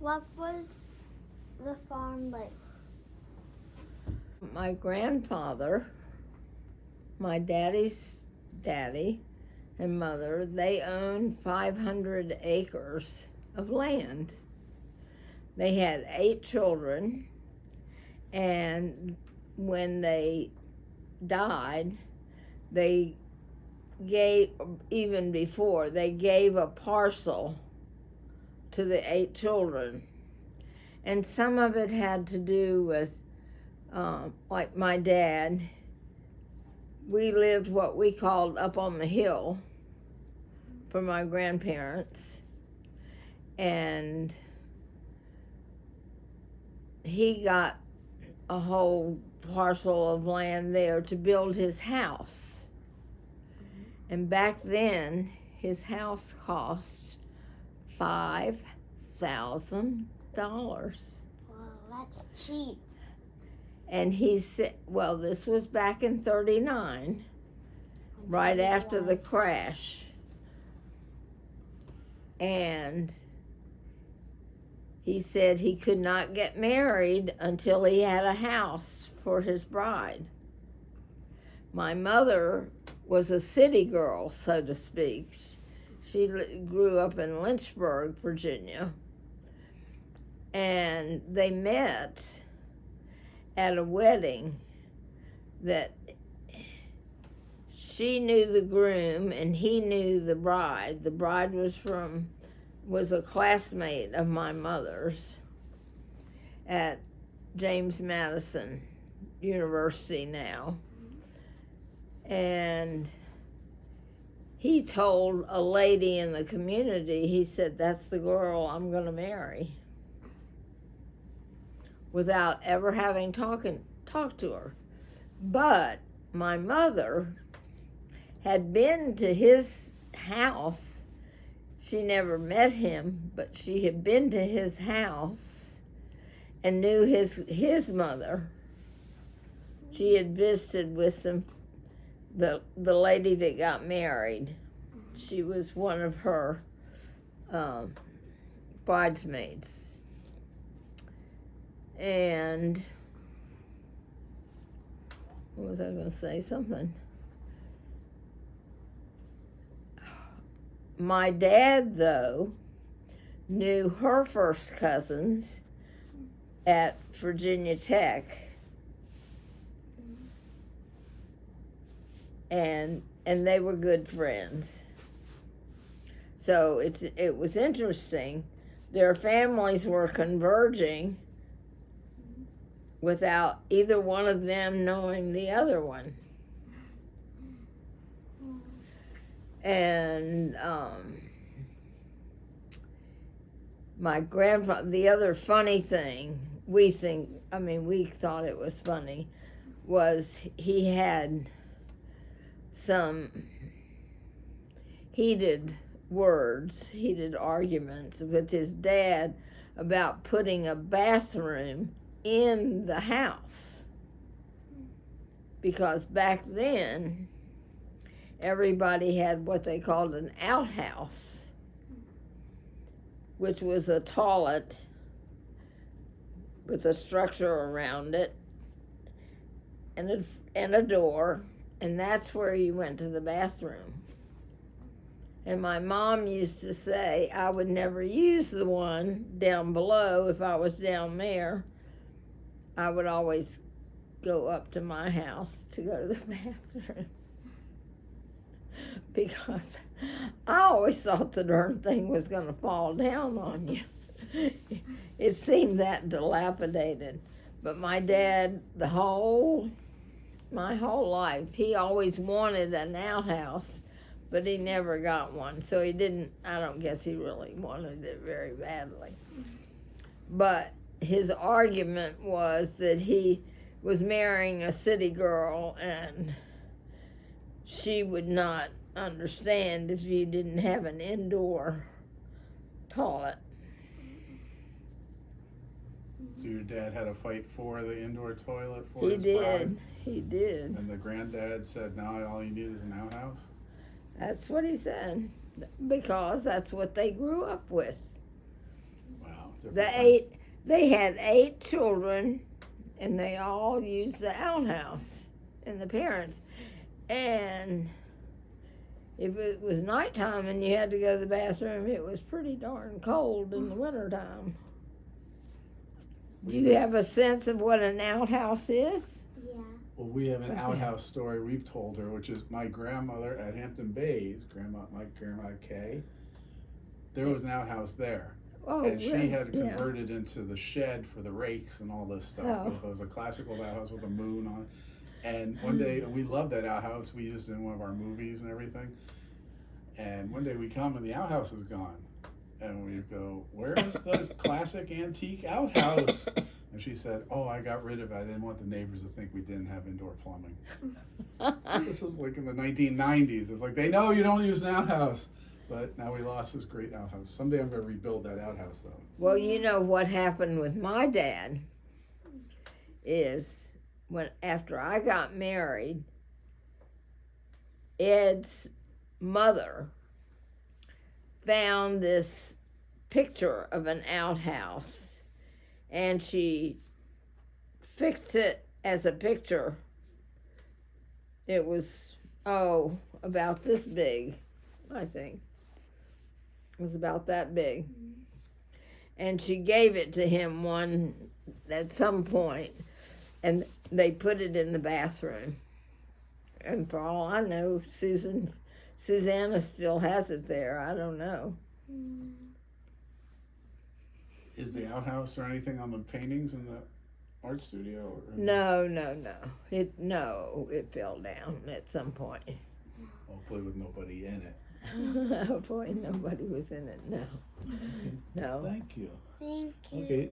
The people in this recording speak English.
What was the farm like? My grandfather, my daddy's daddy and mother, they owned 500 acres of land. They had 8 children, and when they died, they gave, even before, they gave a parcel to the 8 children. And some of it had to do with, like my dad, we lived what we called up on the hill for my grandparents. And he got a whole parcel of land there to build his house. And back then, his house cost $5,000. Wow, that's cheap. And he said, well, this was back in 39, right after the crash. And he said he could not get married until he had a house for his bride. My mother was a city girl, so to speak. She grew up in Lynchburg, Virginia. And they met at a wedding that she knew the groom and he knew the bride. The bride was a classmate of my mother's at James Madison University now. And he told a lady in the community, he said, that's the girl I'm going to marry, without ever having talked to her. But my mother had been to his house. She never met him, but she had been to his house and knew his mother. She had visited with the lady that got married. She was one of her bridesmaids. And what was I going to say? Something. My dad, though, knew her first cousins at Virginia Tech. And they were good friends. So it was interesting. Their families were converging without either one of them knowing the other one. And my grandfather, the other funny thing, we thought it was funny, was he had some heated arguments with his dad about putting a bathroom in the house. Because back then, everybody had what they called an outhouse, which was a toilet with a structure around it and a door, and that's where you went to the bathroom. And my mom used to say I would never use the one down below. If I was down there, I would always go up to my house to go to the bathroom. Because I always thought the darn thing was going to fall down on you. It seemed that dilapidated. But my dad, my whole life, he always wanted an outhouse, but he never got one. So I don't guess he really wanted it very badly. But his argument was that he was marrying a city girl and she would not understand if you didn't have an indoor toilet. So your dad had a fight for the indoor toilet for his bride? He did. And the granddad said, no, all you need is an outhouse? That's what he said, because that's what they grew up with. Wow. different times. They had 8 children, and they all used the outhouse, and the parents. And if it was nighttime and you had to go to the bathroom, it was pretty darn cold in the wintertime. Do you have a sense of what an outhouse is? Yeah. Well, we have an Okay. outhouse story we've told her, which is my grandmother at Hampton Bays, my grandma Kay. There was an outhouse there, Oh, and she really? had Yeah. converted into the shed for the rakes and all this stuff. Oh. It was a classical outhouse with a moon on it. And one day, and we loved that outhouse. We used it in one of our movies and everything. And one day we come and the outhouse is gone. And we go, "Where is the classic antique outhouse?" And she said, "Oh, I got rid of it. I didn't want the neighbors to think we didn't have indoor plumbing." This is like in the 1990s. It's like, they know you don't use an outhouse. But now we lost this great outhouse. Someday I'm going to rebuild that outhouse, though. Well, you know what happened with my dad is after I got married, Ed's mother found this picture of an outhouse, and she fixed it as a picture. It was, about this big, I think. It was about that big. And she gave it to him at some point, and they put it in the bathroom. And for all I know, Susanna still has it there. I don't know. Is the outhouse or anything on the paintings in the art studio? Or No. It fell down at some point. Hopefully with nobody in it. Boy, nobody was in it. No. Thank you. Thank you. Okay.